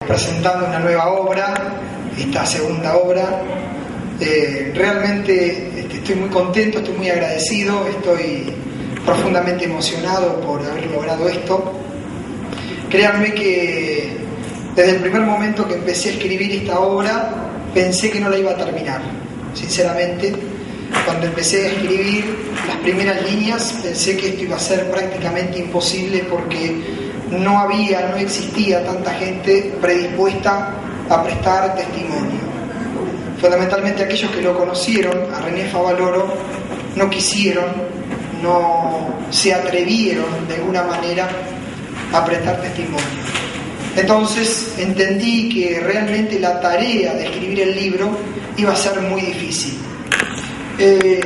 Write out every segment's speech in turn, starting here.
presentando una nueva obra, esta segunda obra. Realmente estoy muy contento, estoy muy agradecido, estoy profundamente emocionado por haber logrado esto. Créanme que desde el primer momento que empecé a escribir esta obra pensé que no la iba a terminar, sinceramente. Cuando empecé a escribir las primeras líneas pensé que esto iba a ser prácticamente imposible, porque no existía tanta gente predispuesta a prestar testimonio. Fundamentalmente aquellos que lo conocieron, a René Favaloro, no quisieron, no se atrevieron de alguna manera a prestar testimonio. Entonces entendí que realmente la tarea de escribir el libro iba a ser muy difícil.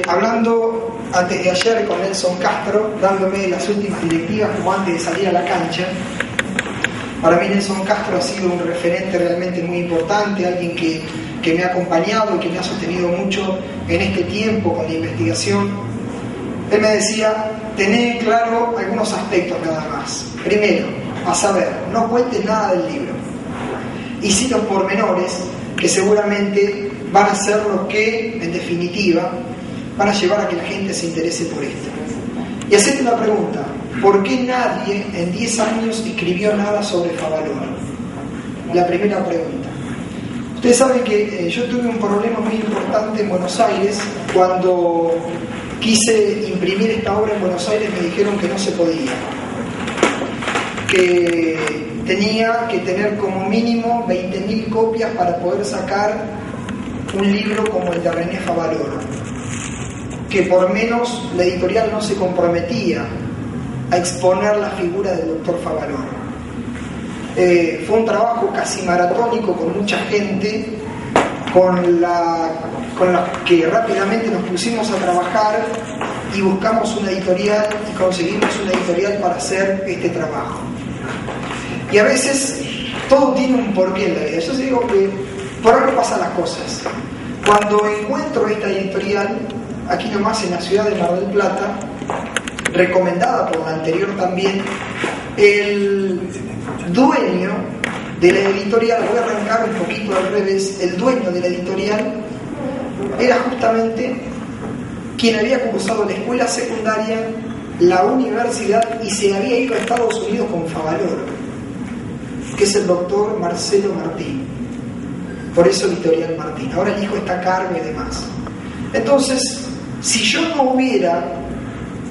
Hablando antes de ayer con Nelson Castro, dándome las últimas directivas como antes de salir a la cancha, para mí Nelson Castro ha sido un referente realmente muy importante, alguien que me ha acompañado y que me ha sostenido mucho en este tiempo con la investigación. Él me decía: tené claro algunos aspectos nada más. Primero, a saber, no cuentes nada del libro, y sí los pormenores que seguramente van a ser los que, en definitiva, van a llevar a que la gente se interese por esto. Y hacete la pregunta: ¿por qué nadie en 10 años escribió nada sobre Favaloro? La primera pregunta. Ustedes saben que yo tuve un problema muy importante en Buenos Aires. Cuando quise imprimir esta obra en Buenos Aires me dijeron que no se podía, que tenía que tener como mínimo 20.000 copias para poder sacar un libro como el de René Favaloro, que por menos la editorial no se comprometía a exponer la figura del doctor Favaloro. Fue un trabajo casi maratónico con mucha gente, con la que rápidamente nos pusimos a trabajar y buscamos una editorial y conseguimos una editorial para hacer este trabajo. Y a veces todo tiene un porqué en la vida. Yo digo que por algo pasan las cosas. Cuando encuentro esta editorial, aquí nomás en la ciudad de Mar del Plata, recomendada por la anterior también, el dueño de la editorial, voy a arrancar un poquito al revés, el dueño de la editorial era justamente quien había cursado la escuela secundaria, la universidad, y se había ido a Estados Unidos con Favaloro, que es el doctor Marcelo Martín. Por eso Editorial Martín. Ahora el hijo está a cargo y demás. Entonces, si yo no hubiera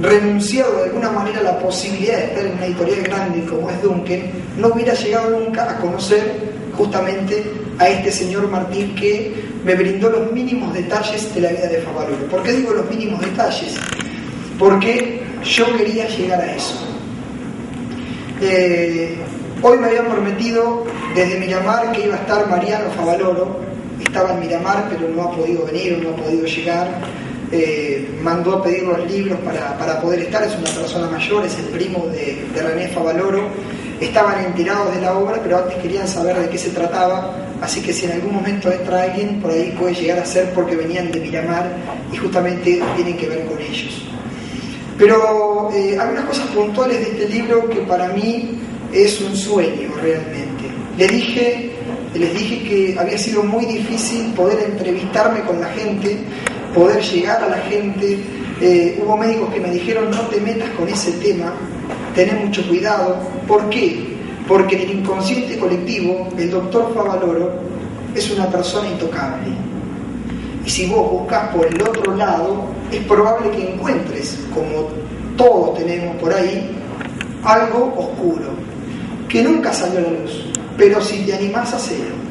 renunciado de alguna manera a la posibilidad de estar en una editorial grande como es Duncan, no hubiera llegado nunca a conocer justamente a este señor Martín, que me brindó los mínimos detalles de la vida de Favaloro. ¿Por qué digo los mínimos detalles? Porque yo quería llegar a eso. Hoy me habían prometido desde Miramar que iba a estar Mariano Favaloro. Estaba en Miramar, pero no ha podido venir, no ha podido llegar. Mandó a pedir los libros para poder estar. Es una persona mayor, es el primo de René Favaloro. Estaban enterados de la obra, pero antes querían saber de qué se trataba. Así que si en algún momento entra alguien, por ahí puede llegar a ser porque venían de Miramar y justamente tienen que ver con ellos. Pero hay unas cosas puntuales de este libro que para mí es un sueño realmente. Les dije que había sido muy difícil poder entrevistarme con la gente, poder llegar a la gente. Hubo médicos que me dijeron: no te metas con ese tema, tené mucho cuidado. ¿Por qué? Porque en el inconsciente colectivo el doctor Favaloro es una persona intocable. Y si vos buscas por el otro lado, es probable que encuentres, como todos tenemos por ahí, algo oscuro, que nunca salió a la luz. Pero si te animás a hacerlo.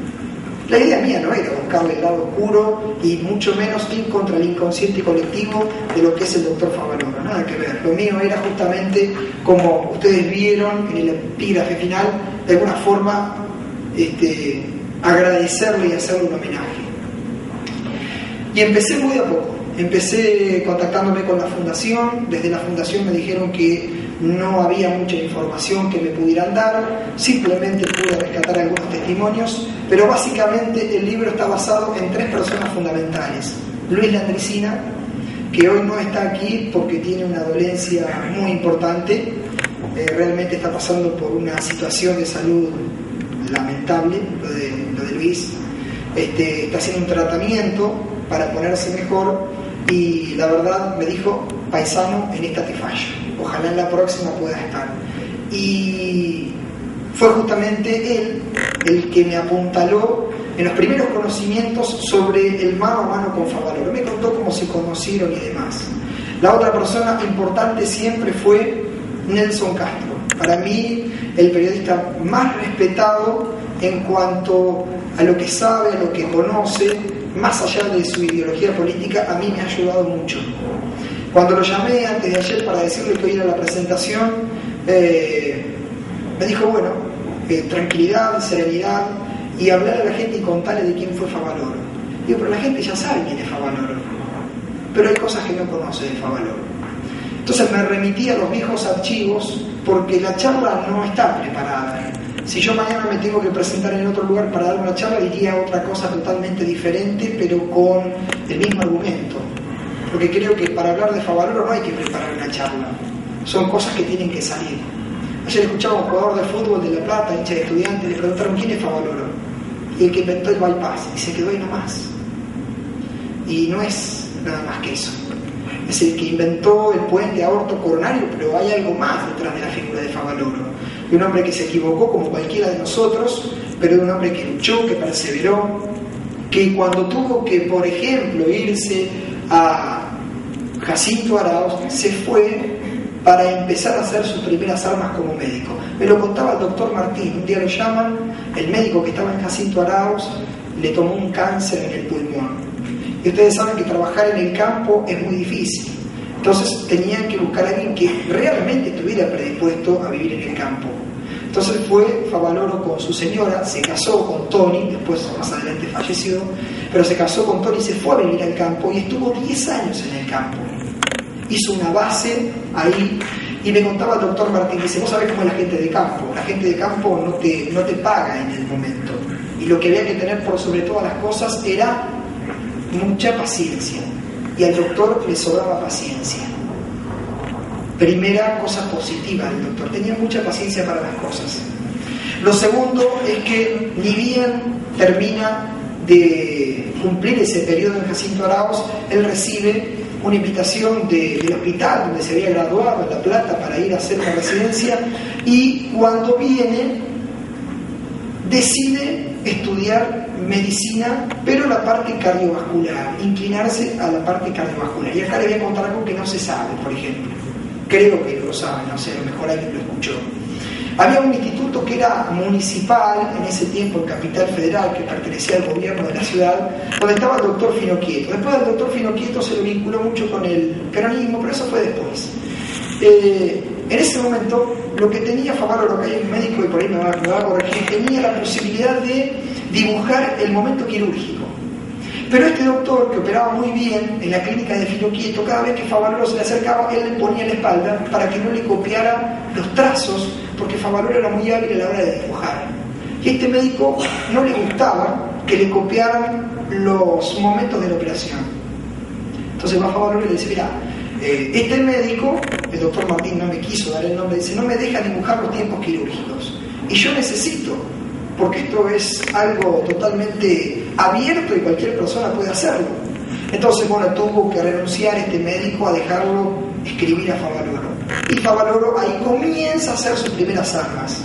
La idea mía no era buscarle el lado oscuro y mucho menos ir contra el inconsciente colectivo de lo que es el doctor Favaloro, nada que ver. Lo mío era justamente, como ustedes vieron en el epígrafe final, de alguna forma agradecerle y hacerle un homenaje. Y empecé muy a poco. Empecé contactándome con la fundación. Desde la fundación me dijeron que no había mucha información que me pudieran dar, simplemente pude rescatar algunos testimonios, pero básicamente el libro está basado en 3 personas fundamentales. Luis Landricina, que hoy no está aquí porque tiene una dolencia muy importante, realmente está pasando por una situación de salud lamentable lo de Luis. Está haciendo un tratamiento para ponerse mejor y la verdad me dijo: paisano, en esta te fallo, ojalá en la próxima pueda estar. Y fue justamente él el que me apuntaló en los primeros conocimientos sobre el mano a mano con Favaloro. Me contó cómo se conocieron y demás. La otra persona importante siempre fue Nelson Castro. Para mí, el periodista más respetado en cuanto a lo que sabe, a lo que conoce, más allá de su ideología política, a mí me ha ayudado mucho. Cuando lo llamé antes de ayer para decirle que hoy era la presentación, me dijo, bueno, tranquilidad, serenidad, y hablar a la gente y contarle de quién fue Favaloro. Digo, pero la gente ya sabe quién es Favaloro, pero hay cosas que no conoce de Favaloro. Entonces me remití a los viejos archivos porque la charla no está preparada. Si yo mañana me tengo que presentar en otro lugar para dar una charla, diría otra cosa totalmente diferente, pero con el mismo argumento. Porque creo que para hablar de Favaloro no hay que preparar una charla. Son cosas que tienen que salir. Ayer escuchaba a un jugador de fútbol de La Plata, hincha de Estudiantes, le preguntaron quién es Favaloro. Y el que inventó el bypass. Y se quedó ahí nomás. Y no es nada más que eso. Es el que inventó el puente aorto coronario, pero hay algo más detrás de la figura de Favaloro. De un hombre que se equivocó como cualquiera de nosotros, pero de un hombre que luchó, que perseveró, que cuando tuvo que, por ejemplo, irse a Jacinto Arauz, se fue para empezar a hacer sus primeras armas como médico. Me lo contaba el doctor Martín. Un día lo llaman, el médico que estaba en Jacinto Arauz le tomó un cáncer en el pulmón. Y ustedes saben que trabajar en el campo es muy difícil. Entonces tenían que buscar a alguien que realmente estuviera predispuesto a vivir en el campo. Entonces fue Favaloro con su señora, se casó con Tony, después más adelante falleció, pero se casó con Tony y se fue a vivir al campo y estuvo 10 años en el campo. Hizo una base ahí y me contaba el doctor Martín, dice, vos sabés cómo es la gente de campo. La gente de campo no te paga en el momento. Y lo que había que tener por sobre todas las cosas era mucha paciencia. Y al doctor le sobraba paciencia. Primera cosa positiva del doctor, tenía mucha paciencia para las cosas. Lo segundo es que ni bien termina de cumplir ese periodo en Jacinto Arauz, él recibe una invitación del hospital donde se había graduado en La Plata para ir a hacer una residencia, y cuando viene decide estudiar medicina, pero la parte cardiovascular, inclinarse a la parte cardiovascular. Y acá le voy a contar algo que no se sabe, por ejemplo. Creo que lo saben, no sé, a lo mejor alguien lo escuchó. Había un instituto que era municipal, en ese tiempo en Capital Federal, que pertenecía al gobierno de la ciudad, donde estaba el doctor Finoquieto. Después del doctor Finoquieto se lo vinculó mucho con el peronismo, pero eso fue después. En ese momento, lo que tenía Favaloro, que hay un médico y por ahí me va a corregir, tenía la posibilidad de dibujar el momento quirúrgico. Pero este doctor, que operaba muy bien en la clínica de Finoquieto, cada vez que Favaloro se le acercaba, él le ponía en la espalda para que no le copiara los trazos, porque Favaloro era muy hábil a la hora de dibujar. Y a este médico no le gustaba que le copiaran los momentos de la operación. Entonces va a Favaloro y le dice, mira, este médico, el doctor Martín no me quiso dar el nombre, dice, no me deja dibujar los tiempos quirúrgicos. Y yo necesito, porque esto es algo totalmente abierto y cualquier persona puede hacerlo. Entonces, bueno, tuvo que renunciar este médico a dejarlo escribir a Favaloro. Y Favaloro ahí comienza a hacer sus primeras armas.